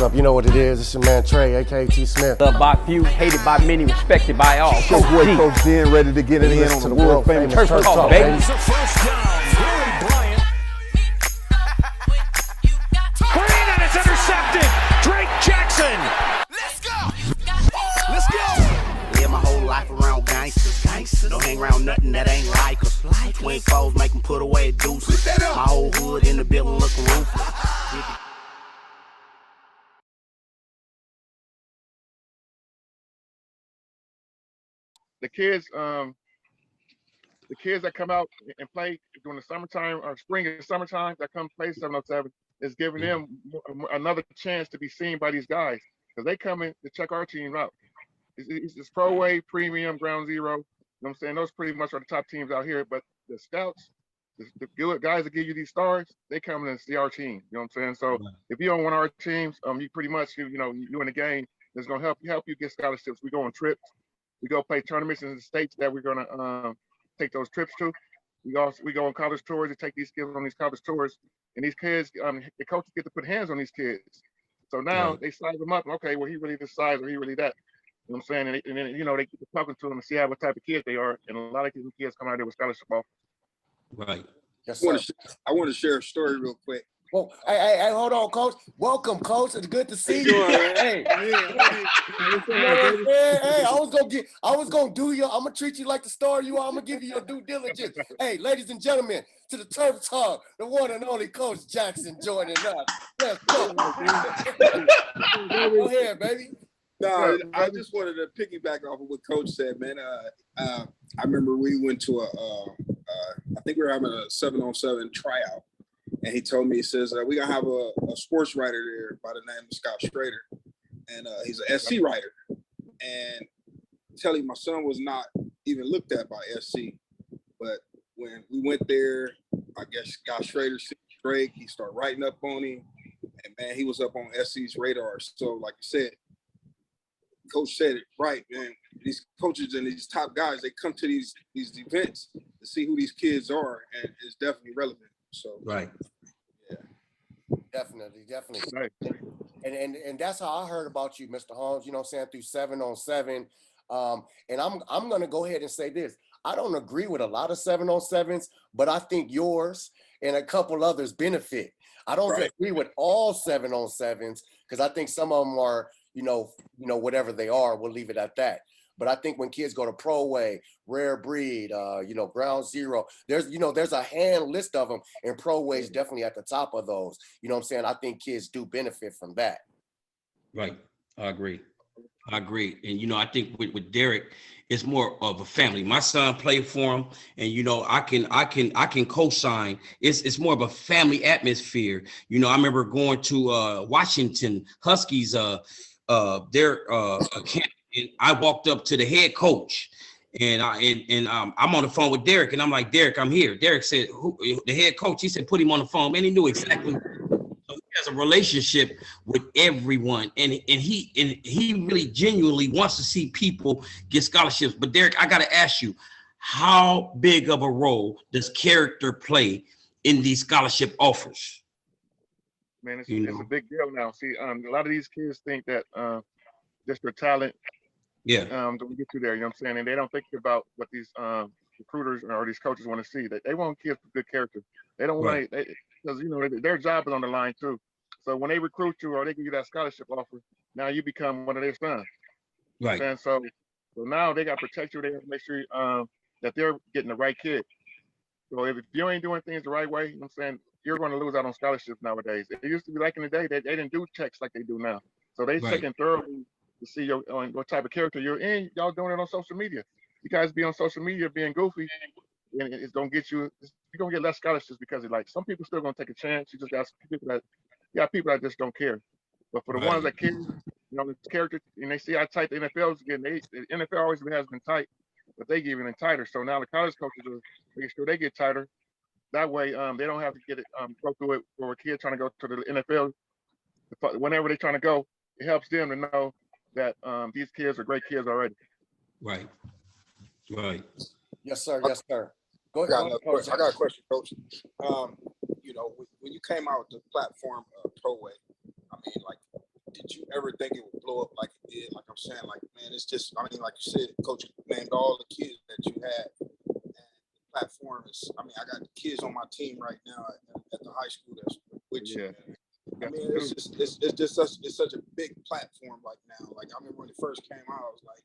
You know what it is. It's your man Trey, aka T Smith. Loved by few, hated by many, respected by all. Coach boy, Coach Dan, ready to get it in on the world famous Turftalk, baby. First down, Billy Bryant. Green, and it's intercepted. Drake Jackson. Let's go. Let's go. Live my whole life around gangsters. Don't hang around nothing that ain't like us. Twin foes make them put away deuces. My whole hood in the building looking ruthless. The kids that come out and play during the summertime or spring and summertime that come play 707 is giving them another chance to be seen by these guys because they come in to check our team out. It's Proway, Premium, Ground Zero. You know what I'm saying? Those pretty much are the top teams out here. But the scouts, the good guys that give you these stars, they come in and see our team. You know what I'm saying? So if you don't want our teams, you pretty much you in the game that's gonna help you get scholarships. We go on trips. We go play tournaments in the states that we're gonna take those trips to. We go on college tours and take these kids on these college tours. And these kids, the coaches get to put hands on these kids. So now they size them up. Okay, well he really this size or he really that. You know what I'm saying? And then they keep talking to them and see what type of kids they are. And a lot of these kids come out there with scholarship offers. Right. Yes, sir. I want to share a story real quick. Well, hey, hold on, Coach. Welcome, Coach. It's good to see you. Hey, I was gonna do you. I'm gonna treat you like the star you are. I'm gonna give you your due diligence. Hey, ladies and gentlemen, to the Turftalk, the one and only Coach Jackson joining us. Yes, go ahead, baby. No, I just wanted to piggyback off of what Coach said, man. I remember we went to I think we were having a 7-on-7 tryout. And he told me, he says, we gonna have a sports writer there by the name of Scott Schrader. And he's an SC writer. And tell you, my son was not even looked at by SC. But when we went there, I guess Scott Schrader seen Drake, he started writing up on him. And man, he was up on SC's radar. So like you said, Coach said it right, man. These coaches and these top guys, they come to these events to see who these kids are, and it's definitely relevant. So right. Yeah. Definitely. Right. And that's how I heard about you, Mr. Holmes, you know what I'm saying, through 7-on-7. And I'm gonna go ahead and say this. I don't agree with a lot of 7-on-7s, but I think yours and a couple others benefit. I don't agree with all 7-on-7s because I think some of them are, whatever they are, we'll leave it at that. But I think when kids go to Proway, Rare Breed, Ground Zero, there's a hand list of them, and Proway is definitely at the top of those. You know what I'm saying? I think kids do benefit from that. Right. I agree. And, I think with Darrick, it's more of a family. My son played for him, and, I can co-sign. It's more of a family atmosphere. I remember going to Washington Huskies, their camp. And I walked up to the head coach, and I'm on the phone with Darrick, and I'm like, Darrick, I'm here. Darrick said, "Who?" The head coach. He said, put him on the phone, man. He knew exactly. So he has a relationship with everyone, and he really genuinely wants to see people get scholarships. But Darrick, I got to ask you, how big of a role does character play in these scholarship offers? Man, it's a big deal now. See, a lot of these kids think that just their talent. That we get to there, you know what I'm saying? And they don't think about what these recruiters or these coaches want to see. They want kids with good character. They don't want to, because their job is on the line too. So when they recruit you or they give you that scholarship offer, now you become one of their sons. Right. And so now they got to protect you. They have to make sure that they're getting the right kid. So if you ain't doing things the right way, you know what I'm saying, you're going to lose out on scholarships nowadays. It used to be like in the day that they didn't do checks like they do now. So they checking thoroughly to see what type of character you're in. Y'all doing it on social media. You guys be on social media being goofy, and it's gonna get you're gonna get less scholarships because some people still gonna take a chance. You just got people that just don't care. But for the ones that care, the character, and they see how tight the NFL is getting. The NFL always has been tight, but they get even tighter. So now the college coaches are making sure they get tighter. That way, they don't have to get it go through it for a kid trying to go to the NFL. Whenever they're trying to go, it helps them to know that these kids are great kids already. Right. Yes, sir. Go ahead. I got a question, Coach. When you came out with the platform Proway, I mean, like did you ever think it would blow up like it did? Like I'm saying, like, man, it's just, I mean, like you said, Coach named all the kids that you had. And the platform is, I mean, I got kids on my team right now at the high school that's with you. Man. I mean, it's such a big platform like now. Like I remember when it first came out, I was like,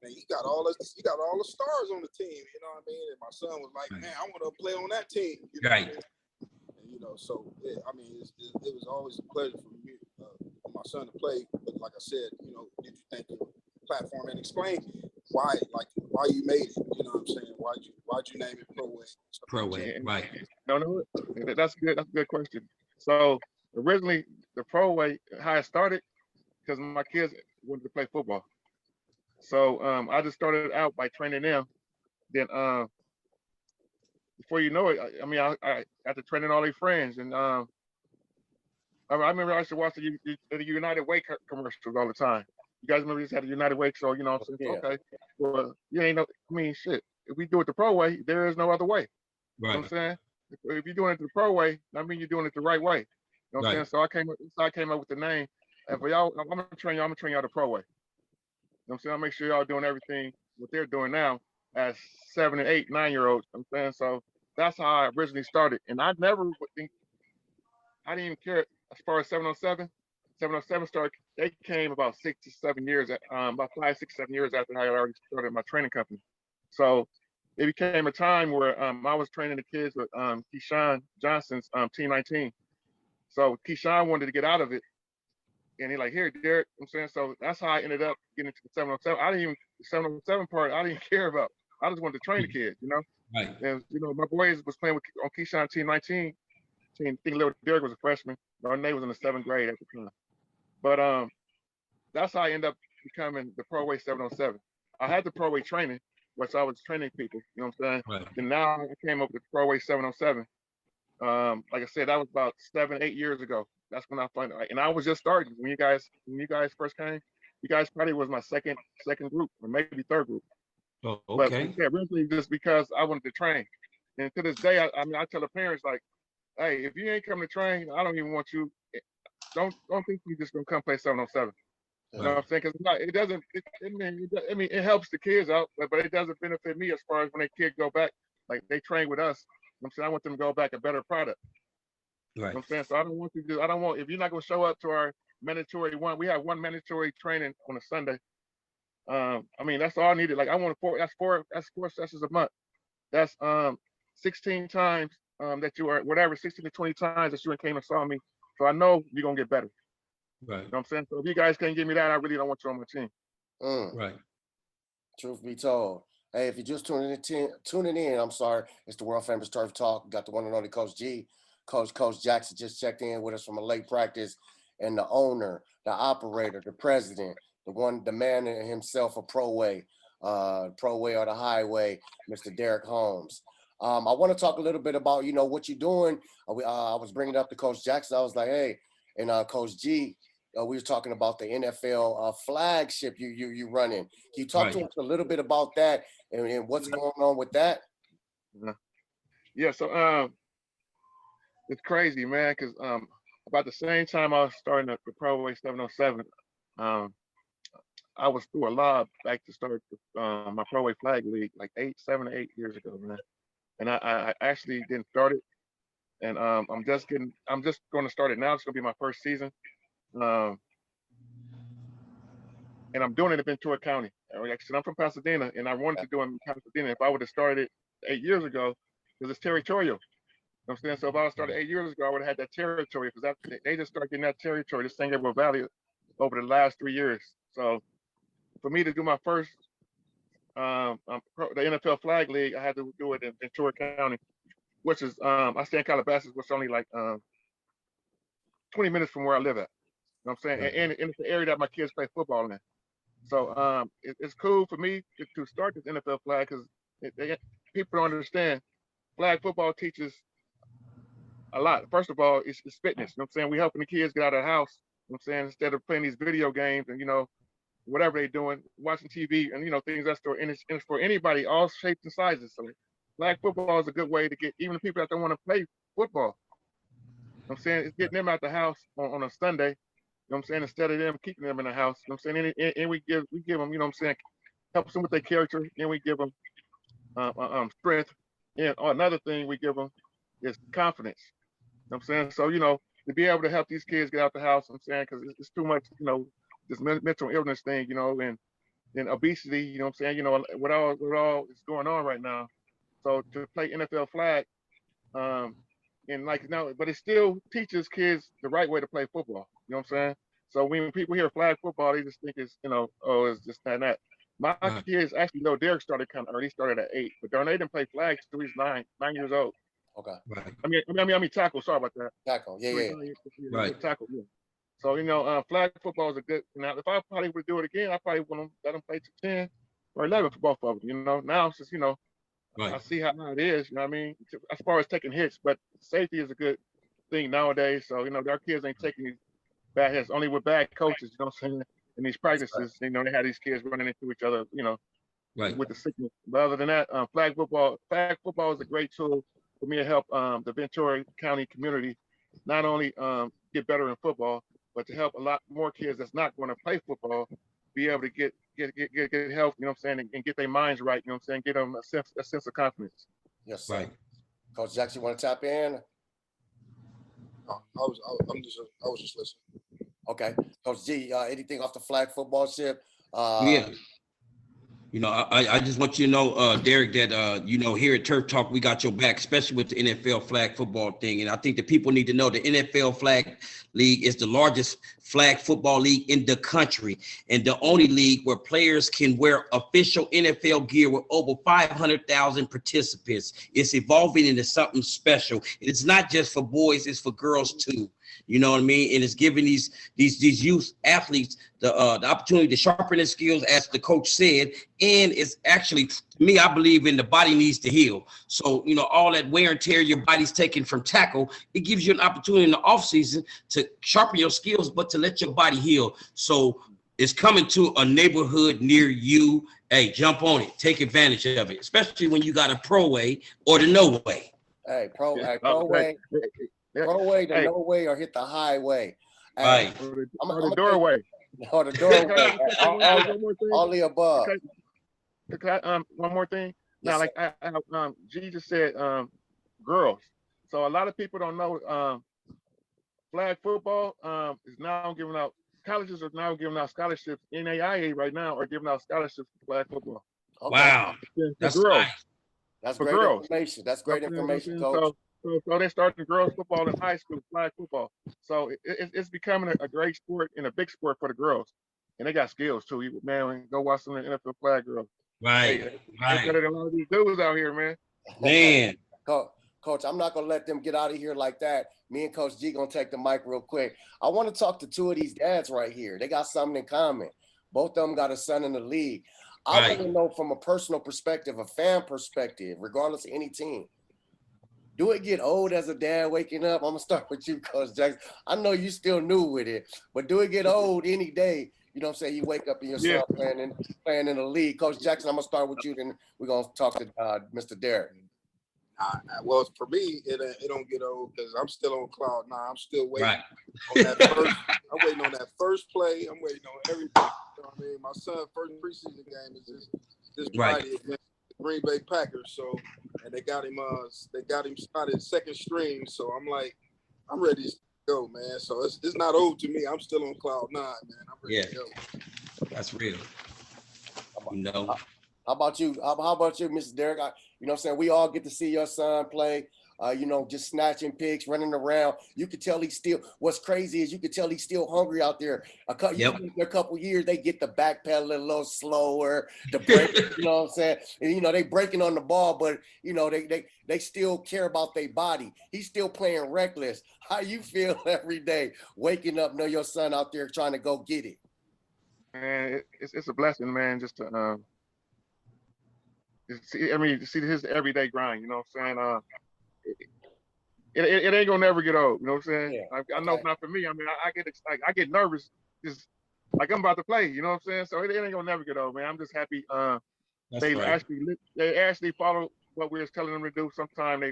man, you got all the stars on the team, you know what I mean? And my son was like, man, I want to play on that team. You know Right. what I mean? And, you know, so yeah, I mean, it was always a pleasure for me, for my son to play. But like I said, you know, did you think the platform, and explain why you made it? You know what I'm saying? Why'd you name it Proway? Proway, right? No, that's good. That's a good question. So originally, the Proway, how it started, because my kids wanted to play football. So I just started out by training them. Then before you know it, I mean, I got to training all their friends, and I remember I used to watch the United Way commercials all the time. You guys remember this had a United Way, so you know what I'm saying? Yeah. Okay, well, you ain't no, I mean, shit. If we do it the Pro way, there is no other way. You know what I'm saying? If you're doing it the Pro way, I mean, you're doing it the right way. You know what I'm saying? So I came up with the name. And for y'all, I'm gonna train y'all the Pro way. You know what I'm saying? I'll make sure y'all doing everything what they're doing now as 7 and 8, 9-year-olds. You know what I'm saying? So that's how I originally started. And I never would think, I didn't even care as far as 707. 707 started, they came about 6 to 7 years, about 5, 6, 7 years after I had already started my training company. So it became a time where I was training the kids with Keyshawn Johnson's Team 19. So Keyshawn wanted to get out of it. And he's like, here, Darrick, I'm saying, so that's how I ended up getting into the 707. I didn't even, the 707 part, I didn't care about. I just wanted to train the kids, you know? Right. And, you know, my boys was playing on Keyshawn Team 19. I think little Darrick was a freshman. Renee was in the 7th grade at the time. But that's how I ended up becoming the Proway 707. I had the Proway training, which I was training people, you know what I'm saying? Right. And now I came up with Proway 707. Like I said, that was about 7, 8 years ago. That's when I found it. And I was just starting when you guys first came. You guys probably was my second group or maybe third group. Oh, okay. But yeah, originally just because I wanted to train. And to this day, I mean, I tell the parents like, hey, if you ain't coming to train, I don't even want you. Don't think you just gonna come play 707. You know what I'm saying? Because it doesn't. I mean, it helps the kids out, but it doesn't benefit me as far as when they kids go back, like they train with us. You know what I'm saying, I want them to go back a better product. Right. You know what I'm saying? So I don't want you to. I don't want, if you're not gonna show up to our mandatory one. We have one mandatory training on a Sunday. I mean, that's all I needed. Like I want four sessions a month. That's 16 times that you are, whatever, 16 to 20 times that you came and saw me. So I know you're gonna get better. Right. You know what I'm saying? So if you guys can't give me that, I really don't want you on my team. Right. Truth be told. Hey, if you're just tuning in, I'm sorry. It's the world famous Turf Talk. We got the one and only Coach G. Coach Jackson just checked in with us from a late practice, and the owner, the operator, the president, the man himself of Proway or the highway, Mr. Darrick Holmes. I want to talk a little bit about, you know, what you're doing. I was bringing up to Coach Jackson. I was like, hey, and Coach G, we were talking about the NFL flagship you running. Can you talk to us a little bit about that and what's going on with that? Yeah, so it's crazy, man, because about the same time I was starting the Proway 707, I was through a lot back to start my Proway flag league like 7 or 8 years ago, man. And I actually didn't start it, and I'm just going to start it now. It's going to be my first season, and I'm doing it in Ventura County. Like I said, I'm from Pasadena, and I wanted to do it in Pasadena. If I would have started it 8 years ago, because it's territorial. You know what I'm saying? So if I would have started 8 years ago, I would have had that territory, because they just started getting that territory, the San Gabriel Valley, over the last 3 years. So for me to do my first the NFL flag league, I had to do it in Ventura County, which is I stay in Calabasas, which is only like 20 minutes from where I live at. You know what I'm saying? And it's the area that my kids play football in. So it's cool for me to start this NFL flag, because people don't understand. Flag football teaches a lot. First of all, it's fitness. You know what I'm saying? We're helping the kids get out of the house. You know what I'm saying? Instead of playing these video games and, you know, whatever they're doing, watching TV and, you know, things that's and it's for anybody, all shapes and sizes. So flag football is a good way to get even the people that don't want to play football. You know what I'm saying? It's getting them out the house on a Sunday know what I'm saying, instead of them keeping them in the house. You know what I'm saying? And we give them, you know what I'm saying, helps them with their character, and we give them strength. And another thing we give them is confidence. You know what I'm saying? So, you know, to be able to help these kids get out the house, I'm saying, because it's too much, you know, this mental illness thing, you know, and obesity, you know what I'm saying, you know, what all is going on right now. So to play NFL flag, and like now, but it still teaches kids the right way to play football. You know what I'm saying? So when people hear flag football, they just think it's, you know, oh, it's just that and that. My kids actually know Derrick started kind of early. He started at 8, but Darnay didn't play flags till he's 9 years old. Okay. Right. I mean tackle. Sorry about that. Tackle. Yeah. Right. Tackle. Yeah. So, you know, flag football is a good. Now, if I probably would do it again, I probably want to let them play to 10 or 11 for both of them. You know, now it's just, you know, Right. I see how it is. You know what I mean? As far as taking hits, but safety is a good thing nowadays. So, you know, our kids ain't taking these bad hits, only with bad coaches. You know what I'm saying? In these practices, you know, they had these kids running into each other. You know, Right. with the sickness. But other than that, flag football is a great tool for me to help the Ventura County community not only get better in football, but to help a lot more kids that's not going to play football be able to get help, you know what I'm saying, and get their minds right, you know what I'm saying, get them a sense of confidence. Yes, sir. Right. Coach Jackson, you want to tap in? I was just listening. Okay. Coach G, anything off the flag football ship? Yeah. You know, I just want you to know, Darrick, that, you know, here at Turf Talk, we got your back, especially with the NFL flag football thing. And I think that people need to know the NFL flag league is the largest flag football league in the country and the only league where players can wear official NFL gear with over 500,000 participants. It's evolving into something special. It's not just for boys, it's for girls too. You know what I mean? And it's giving these youth athletes the opportunity to sharpen their skills, as the coach said. And it's actually, to me, I believe in the body needs to heal. So, you know, all that wear and tear your body's taking from tackle, it gives you an opportunity in the offseason to sharpen your skills, but to let your body heal. So it's coming to a neighborhood near you. Hey, jump on it. Take advantage of it, especially when you got a Proway or the No Way. Hey, Proway. Proway, the No Way, or hit the highway. Right. Or the doorway. Or the doorway. all the above. One more thing. Yes, now, like G just said, girls. So a lot of people don't know flag football is now giving out, colleges are now giving out scholarships. NAIA right now are giving out scholarships for flag football. Okay. Wow. That's girls. Nice. That's For great girls. information. That's great information, Coach. So they're starting girls football in high school, flag football. So it's becoming a great sport and a big sport for the girls. And they got skills too. Man, go watch some of the NFL flag girls. Right. They're better than a lot of these dudes out here, man. Man. Coach, I'm not going to let them get out of here like that. Me and Coach G going to take the mic real quick. I want to talk to two of these dads right here. They got something in common. Both of them got a son in the league. I want to know from a personal perspective, a fan perspective, regardless of any team. Do it get old as a dad waking up? I'm going to start with you, Coach Jackson. I know you still new with it, but do it get old any day? You know what I'm saying? You wake up and your son playing in the league. Coach Jackson, I'm going to start with you, then we're going to talk to Mr. Derrick. Well, for me, it don't get old because I'm still on cloud nine. I'm still waiting Right. on that first. I'm waiting on that first play. I'm waiting on everything. You know what I mean? My son's first preseason game is this Friday against the Green Bay Packers. So, and they got him started second string. So I'm like, I'm ready to go, man. So it's not old to me. I'm still on cloud nine, man. I'm ready to go. That's real. You know. How about you? How about you, Mr. Derrick? You know what I'm saying? We all get to see your son play, you know, just snatching picks, running around. You could tell he's still, what's crazy is you could tell he's still hungry out there. A couple years, they get the backpedal a little slower, the break, you know what I'm saying? And, you know, they breaking on the ball, but, you know, they still care about their body. He's still playing reckless. How you feel every day waking up, know your son out there trying to go get it? Man, it's a blessing, man, just to to see his everyday grind, you know what I'm saying? It ain't gonna never get old, you know what I'm saying? Yeah. I know not for me. I mean, I get nervous just like I'm about to play, you know what I'm saying? So it ain't gonna never get old, man. I'm just happy they actually follow what we was telling them to do. Sometimes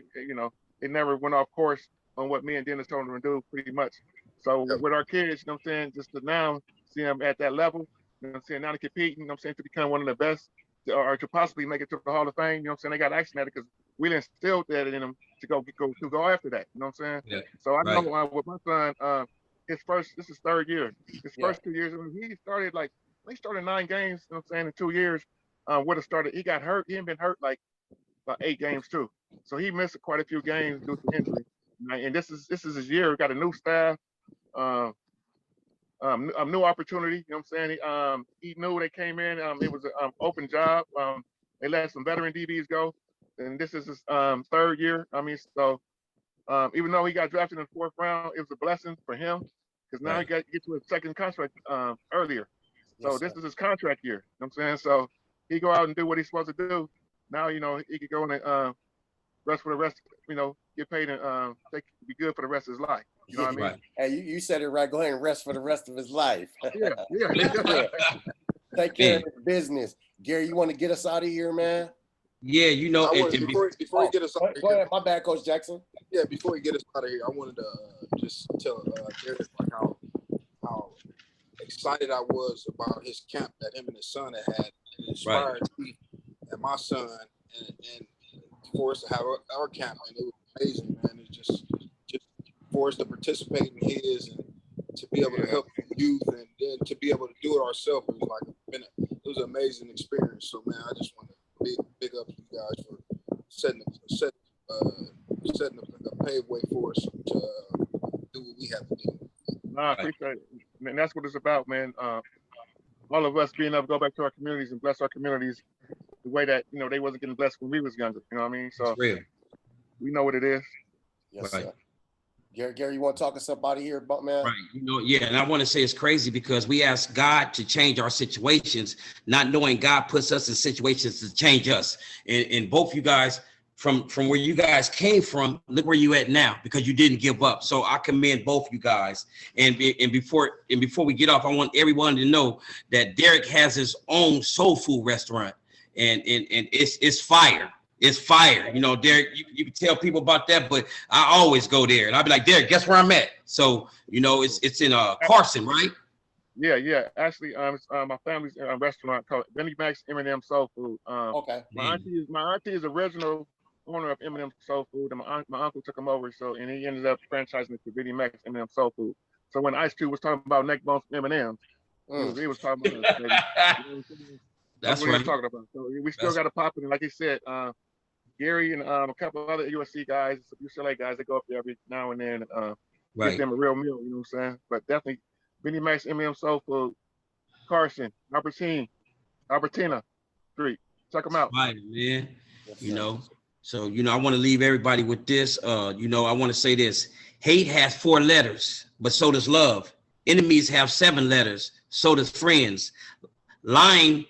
they never went off course on what me and Dennis told them to do, pretty much. So with our kids, you know what I'm saying, just to now see them at that level, you know what I'm saying, now they're competing, you know what I'm saying, to become one of the best or to possibly make it to the Hall of Fame, you know what I'm saying, they got action at it because we instilled that in them to go after that, you know what I'm saying? Yeah. So I Right. know with my son, this is third year. His first 2 years, he started 9 games, you know what I'm saying, in 2 years. Would have started, he got hurt. He had been hurt like about 8 games too. So he missed quite a few games due to injury. And this is his year. We got a new staff, a new opportunity. You know what I'm saying? He knew they came in. It was an open job. They let some veteran DBs go, and this is his third year. I mean, so even though he got drafted in the 4th round, it was a blessing for him because now he got to get to his second contract earlier. So this is his contract year. You know what I'm saying? So he go out and do what he's supposed to do. Now, you know, he could go and rest for the rest, you know, get paid and be good for the rest of his life. You know what I mean? Right. Hey, you said it right. Go ahead and rest for the rest of his life. Yeah. Take care of his business. Gary, you want to get us out of here, man? Yeah, you know, before he get us out of Go here, ahead. My bad, Coach Jackson. yeah, before he get us out of here, I wanted to just tell Darrick like how excited I was about his camp that him and his son had. It inspired me and my son and for us to have our camp, and it was amazing, man. It's just for us to participate in his and to be able to help youth and then to be able to do it ourselves. It was it was an amazing experience. So man, I just want to big up you guys for setting the paveway for us to do what we have to do. I appreciate it. And that's what it's about, man. All of us being able to go back to our communities and bless our communities the way that, you know, they wasn't getting blessed when we was younger. You know what I mean? So real. We know what it is. Yes, sir. Gary, you want to talk to somebody here, man? Right. You know, yeah. And I want to say it's crazy because we ask God to change our situations, not knowing God puts us in situations to change us. And both you guys, from where you guys came from, look where you at now because you didn't give up. So I commend both you guys. And before we get off, I want everyone to know that Darrick has his own soul food restaurant, and it's fire. It's fire. You know, Darrick, you can tell people about that, but I always go there and I'll be like, Darrick, guess where I'm at? So, you know, it's in Carson, right? Yeah. Actually, my family's restaurant called Benny Mac's M&M Soul Food. Okay. My auntie is original owner of M&M Soul Food, and my uncle took him over. So, and he ended up franchising it to Benny Mac's M&M Soul Food. So when Ice Cube was talking about neck bones M&Ms, he was talking about us, baby. You know That's what right. he was talking about. So we still got to pop it. And like he said, Gary and a couple of other USC guys, UCLA guys, they go up there every now and then, get them a real meal. You know what I'm saying? But definitely, Benny Mac's M&M Soul Food, Carson, Albertina Street. Check them out. Right, man. You know, so, you know, I want to leave everybody with this. You know, I want to say this. Hate has 4 letters, but so does love. Enemies have 7 letters, so does friends. Lying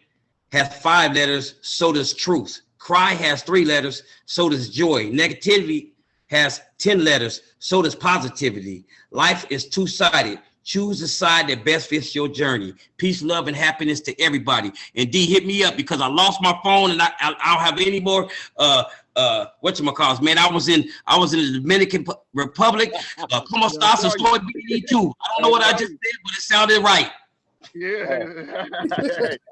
has 5 letters, so does truth. Cry has 3 letters, so does joy. Negativity has 10 letters, so does positivity. Life is 2-sided. Choose the side that best fits your journey. Peace, love, and happiness to everybody. And D, hit me up because I lost my phone and I don't have any more whatchamacalls, man. I was in the Dominican Republic. Como estás? Estoy bien too. I don't know what I just did, but it sounded right. Yeah.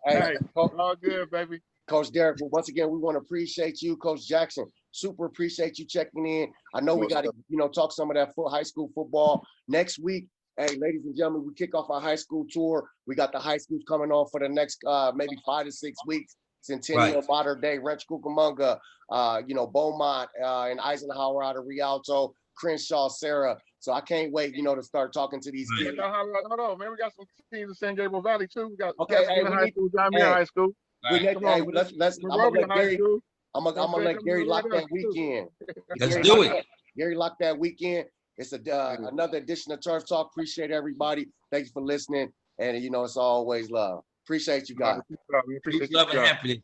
Hey, all good, baby. Coach Darrick, well, once again, we want to appreciate you. Coach Jackson, super appreciate you checking in. I know we got to, you know, talk some of that high school football next week. Hey, ladies and gentlemen, we kick off our high school tour. We got the high schools coming on for the next maybe 5 to 6 weeks. Centennial, Mater Dei, Ranch Cucamonga, you know, Beaumont and Eisenhower out of Rialto, Crenshaw, Sarah. So I can't wait, you know, to start talking to these kids. Hold on, man. We got some teams in San Gabriel Valley too. We got high school, High School. Let's I'm gonna let Gary lock that weekend. Let's do it. Gary lock that weekend. It's another edition of Turf Talk. Appreciate everybody. Thank you for listening. And you know, it's always love. Appreciate you guys. Peace, love, and happiness.